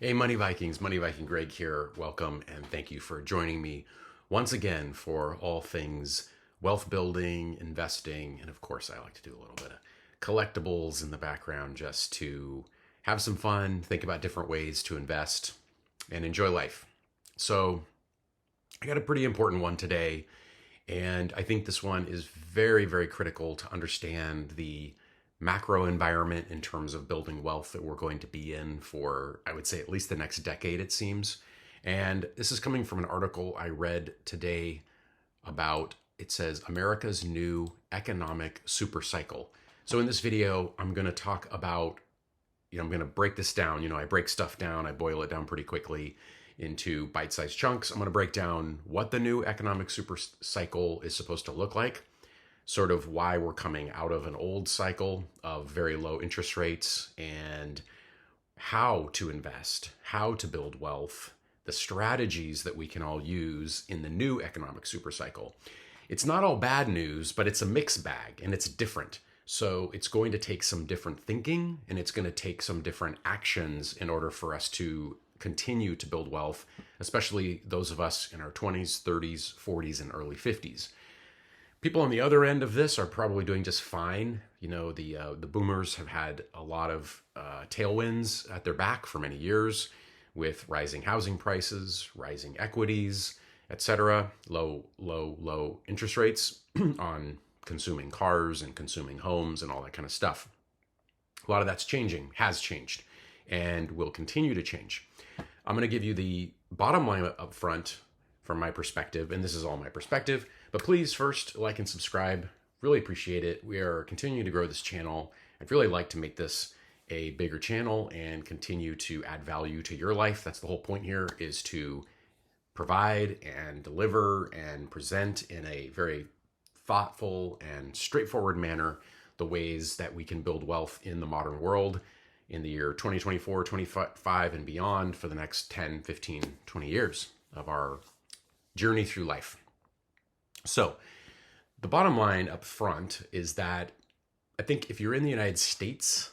Hey, Money Vikings, Money Viking Greg here. Welcome and thank you for joining me once again for all things wealth building, investing, and of course, I like to do a little bit of collectibles in the background just to have some fun, think about different ways to invest, and enjoy life. So, I got a pretty important one today, and I think this one is very, very critical to understand the macro environment in terms of building wealth that we're going to be in for, I would say, at least the next decade, it seems. And this is coming from an article I read today about, it says, America's new economic supercycle. So in this video, I'm going to talk about, I'm going to break this down. I break stuff down, I boil it down pretty quickly into bite-sized chunks. I'm going to break down what the new economic supercycle is supposed to look like, sort of why we're coming out of an old cycle of very low interest rates, and how to invest, how to build wealth, the strategies that we can all use in the new economic supercycle. It's not all bad news, but it's a mixed bag and it's different. So it's going to take some different thinking and it's going to take some different actions in order for us to continue to build wealth, especially those of us in our 20s, 30s, 40s, and early 50s. People on the other end of this are probably doing just fine. The boomers have had a lot of tailwinds at their back for many years with rising housing prices, rising equities, etc., low interest rates on consuming cars and consuming homes and all that kind of stuff. A lot of that's changing, has changed, and will continue to change. I'm going to give you the bottom line up front from my perspective, and this is all my perspective, but please first like and subscribe. Really appreciate it. We are continuing to grow this channel. I'd really like to make this a bigger channel and continue to add value to your life. That's the whole point here, is to provide and deliver and present in a very thoughtful and straightforward manner the ways that we can build wealth in the modern world in the year 2024, 25, and beyond for the next 10, 15, 20 years of our journey through life. So the bottom line up front is that I think if you're in the United States,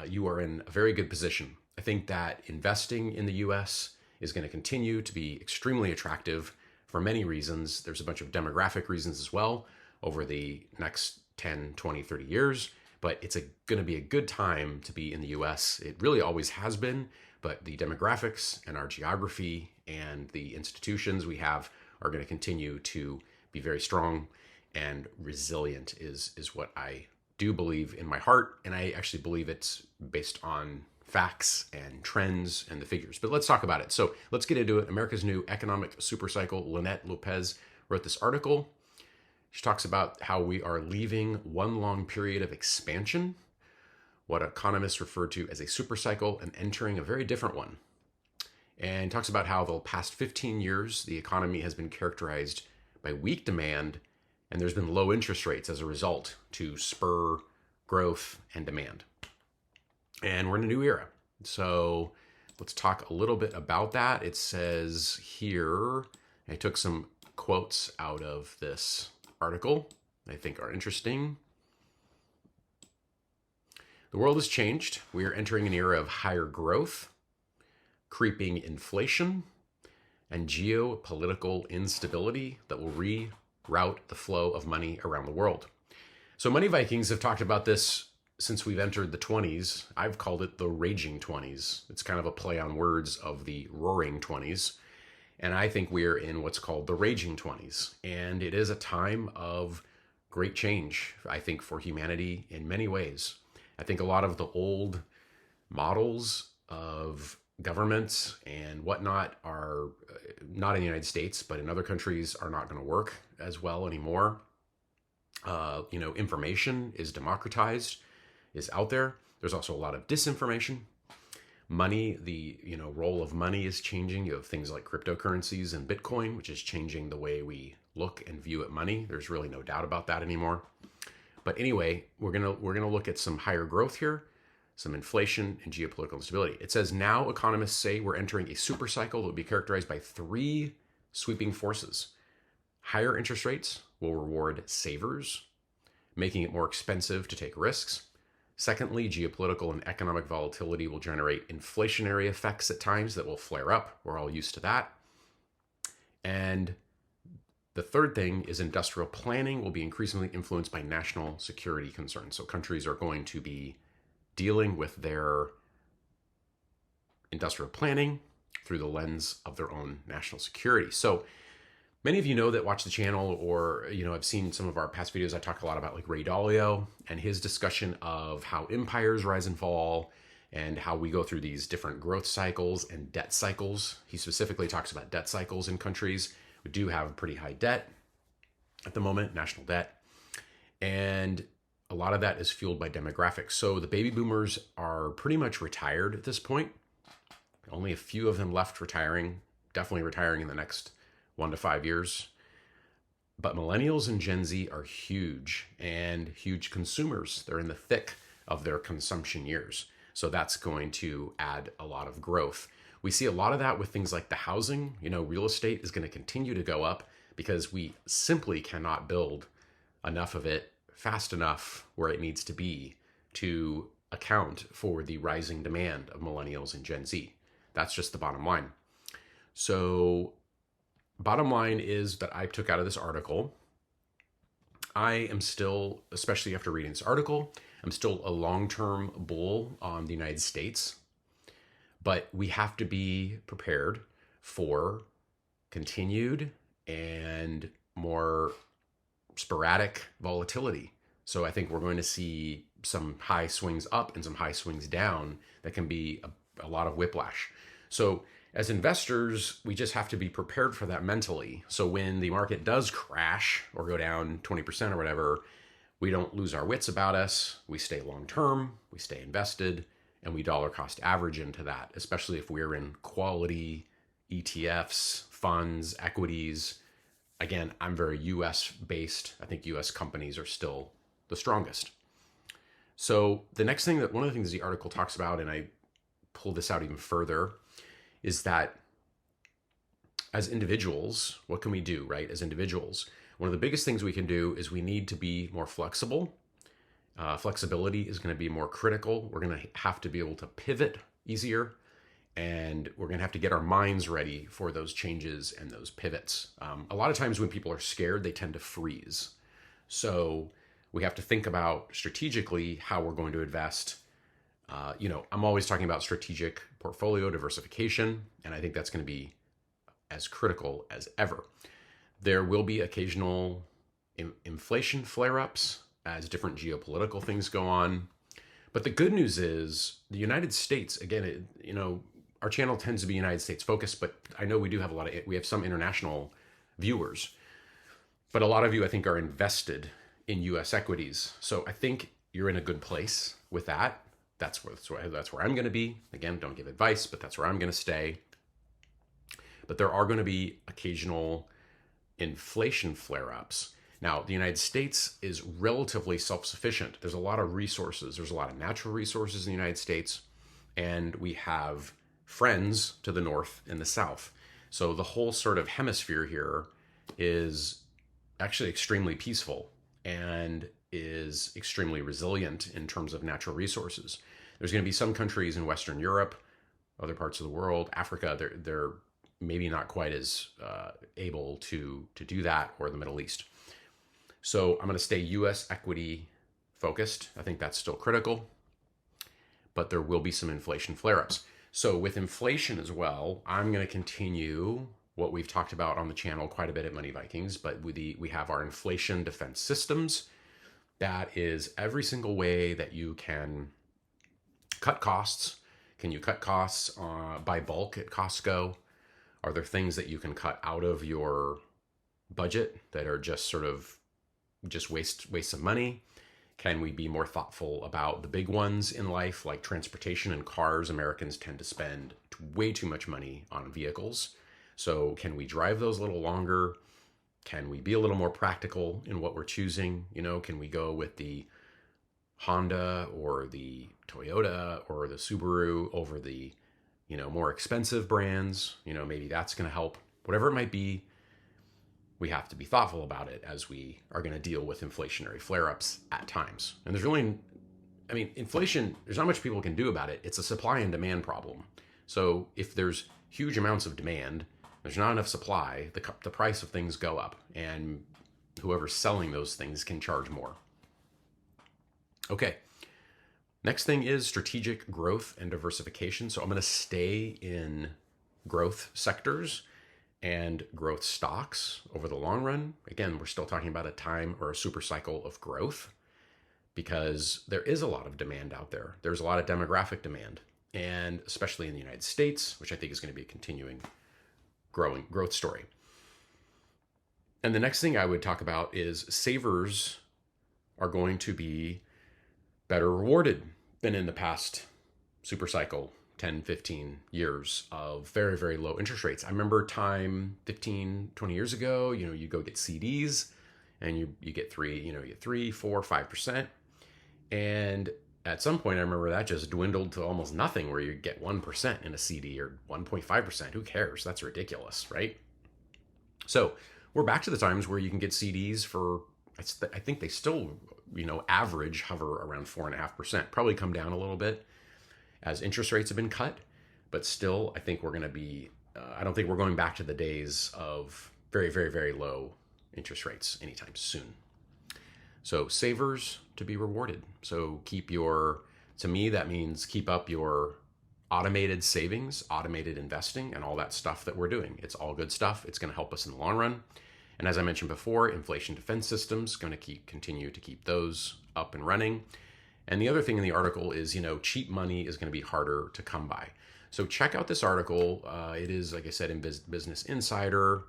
you are in a very good position. I think that investing in the US is going to continue to be extremely attractive for many reasons. There's a bunch of demographic reasons as well over the next 10, 20, 30 years, but it's going to be a good time to be in the US. It really always has been, but the demographics and our geography and the institutions we have are going to continue to be very strong and resilient is what I do believe in my heart. And I actually believe it's based on facts and trends and the figures. But let's talk about it. So let's get into it. America's new economic supercycle. Lynette Lopez wrote this article. She talks about how we are leaving one long period of expansion, what economists refer to as a supercycle, and entering a very different one. And talks about how the past 15 years, the economy has been characterized by weak demand, and there's been low interest rates as a result to spur growth and demand. And we're in a new era. So let's talk a little bit about that. It says here, I took some quotes out of this article I think are interesting. The world has changed. We are entering an era of higher growth, creeping inflation, and geopolitical instability that will reroute the flow of money around the world. So Money Vikings have talked about this since we've entered the 20s. I've called it the raging 20s. It's kind of a play on words of the roaring 20s. And I think we're in what's called the raging 20s. And it is a time of great change, I think, for humanity in many ways. I think a lot of the old models of governments and whatnot are not in the United States, but in other countries are not going to work as well anymore. Information is democratized, is out there. There's also a lot of disinformation. Money, the role of money is changing. You have things like cryptocurrencies and Bitcoin, which is changing the way we look and view at money. There's really no doubt about that anymore. But anyway, we're gonna look at some higher growth here, some inflation, and geopolitical instability. It says now economists say we're entering a super cycle that will be characterized by three sweeping forces. Higher interest rates will reward savers, making it more expensive to take risks. Secondly, geopolitical and economic volatility will generate inflationary effects at times that will flare up. We're all used to that. And the third thing is industrial planning will be increasingly influenced by national security concerns. So countries are going to be dealing with their industrial planning through the lens of their own national security. So many of you know that watch the channel, or I've seen some of our past videos. I talk a lot about like Ray Dalio and his discussion of how empires rise and fall and how we go through these different growth cycles and debt cycles. He specifically talks about debt cycles in countries. We do have pretty high debt at the moment, national debt. And a lot of that is fueled by demographics. So the baby boomers are pretty much retired at this point. Only a few of them left retiring, definitely retiring in the next 1 to 5 years. But millennials and Gen Z are huge and huge consumers. They're in the thick of their consumption years. So that's going to add a lot of growth. We see a lot of that with things like the housing. Real estate is going to continue to go up because we simply cannot build enough of it fast enough where it needs to be to account for the rising demand of millennials and Gen Z. That's just the bottom line. So bottom line is that I took out of this article, I am still, especially after reading this article, I'm still a long-term bull on the United States, but we have to be prepared for continued and more sporadic volatility. So I think we're going to see some high swings up and some high swings down that can be a lot of whiplash. So as investors, we just have to be prepared for that mentally. So when the market does crash or go down 20% or whatever, we don't lose our wits about us. We stay long term, we stay invested, and we dollar cost average into that, especially if we're in quality ETFs, funds, equities. Again, I'm very US based. I think US companies are still the strongest. So the next thing one of the things the article talks about, and I pull this out even further, is that as individuals, what can we do, right? As individuals, one of the biggest things we can do is we need to be more flexible. Flexibility is going to be more critical. We're going to have to be able to pivot easier, and we're going to have to get our minds ready for those changes and those pivots. A lot of times when people are scared, they tend to freeze. So we have to think about strategically how we're going to invest. I'm always talking about strategic portfolio diversification, and I think that's going to be as critical as ever. There will be occasional inflation flare-ups as different geopolitical things go on. But the good news is the United States, again, our channel tends to be United States focused, but I know we have some international viewers. But a lot of you, I think, are invested in US equities. So I think you're in a good place with that. That's where I'm going to be. Again, don't give advice, but that's where I'm going to stay. But there are going to be occasional inflation flare-ups. Now, the United States is relatively self-sufficient. There's a lot of resources. There's a lot of natural resources in the United States, and we have friends to the north and the south. So the whole sort of hemisphere here is actually extremely peaceful and is extremely resilient in terms of natural resources. There's going to be some countries in Western Europe, other parts of the world, Africa, they're maybe not quite as able to do that, or the Middle East. So I'm going to stay US equity focused. I think that's still critical, but there will be some inflation flare-ups. So with inflation as well, I'm going to continue what we've talked about on the channel quite a bit at Money Vikings, but we have our inflation defense systems. That is every single way that you can cut costs. Can you cut costs by bulk at Costco? Are there things that you can cut out of your budget that are just sort of waste of money? Can we be more thoughtful about the big ones in life, like transportation and cars? Americans tend to spend way too much money on vehicles. So can we drive those a little longer? Can we be a little more practical in what we're choosing? Can we go with the Honda or the Toyota or the Subaru over the, more expensive brands? Maybe that's going to help. Whatever it might be, we have to be thoughtful about it as we are going to deal with inflationary flare-ups at times. And there's really, I mean, inflation, there's not much people can do about it. It's a supply and demand problem. So if there's huge amounts of demand, there's not enough supply, the price of things go up, and whoever's selling those things can charge more. Okay. Next thing is strategic growth and diversification. So I'm going to stay in growth sectors and growth stocks over the long run. Again, we're still talking about a time or a super cycle of growth because there is a lot of demand out there. There's a lot of demographic demand, and especially in the United States, which I think is going to be a continuing growth story. And the next thing I would talk about is savers are going to be better rewarded than in the past super cycle, 10, 15 years of very, very low interest rates. I remember time 15, 20 years ago, you go get CDs and you get 3, 4, 5%. And at some point, I remember that just dwindled to almost nothing, where you get 1% in a CD or 1.5%. Who cares? That's ridiculous, right? So we're back to the times where you can get CDs for, I think they still, average hover around 4.5%. Probably come down a little bit as interest rates have been cut, but still, I think we're going to be, I don't think we're going back to the days of very, very, very low interest rates anytime soon. So savers to be rewarded. So to me, that means keep up your automated savings, automated investing, and all that stuff that we're doing. It's all good stuff. It's going to help us in the long run. And as I mentioned before, inflation defense systems, going to continue to keep those up and running. And the other thing in the article is, cheap money is going to be harder to come by. So check out this article. It is, like I said, in Business Insider.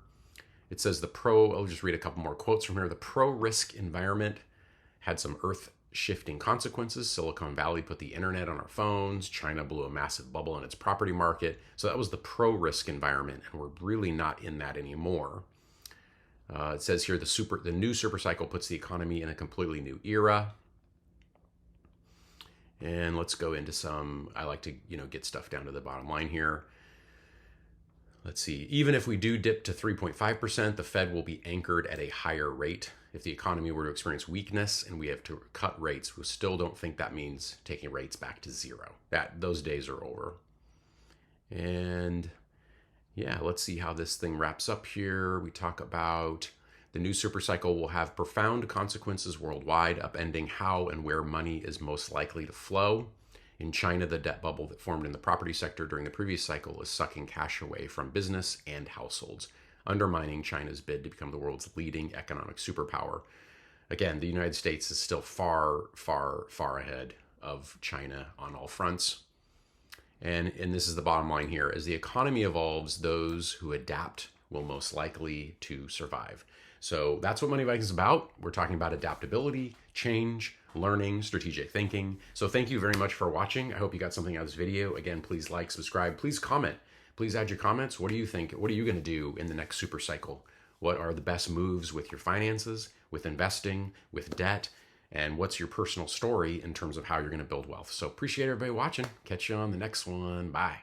It says I'll just read a couple more quotes from here. The pro-risk environment had some earth-shifting consequences. Silicon Valley put the internet on our phones. China blew a massive bubble in its property market. So that was the pro-risk environment, and we're really not in that anymore. It says here the new super cycle puts the economy in a completely new era. And let's go into I like to get stuff down to the bottom line here. Let's see. Even if we do dip to 3.5%, the Fed will be anchored at a higher rate. If the economy were to experience weakness and we have to cut rates, we still don't think that means taking rates back to zero. Those days are over. And yeah, let's see how this thing wraps up here. We talk about the new supercycle will have profound consequences worldwide, upending how and where money is most likely to flow. In China, the debt bubble that formed in the property sector during the previous cycle is sucking cash away from business and households, undermining China's bid to become the world's leading economic superpower. Again, the United States is still far, far, far ahead of China on all fronts. And this is the bottom line here. As the economy evolves, those who adapt will most likely to survive. So that's what Money Vikings is about. We're talking about adaptability, change, learning, strategic thinking. So thank you very much for watching. I hope you got something out of this video. Again, please like, subscribe, please comment. Please add your comments. What do you think? What are you going to do in the next super cycle? What are the best moves with your finances, with investing, with debt? And what's your personal story in terms of how you're going to build wealth? So appreciate everybody watching. Catch you on the next one. Bye.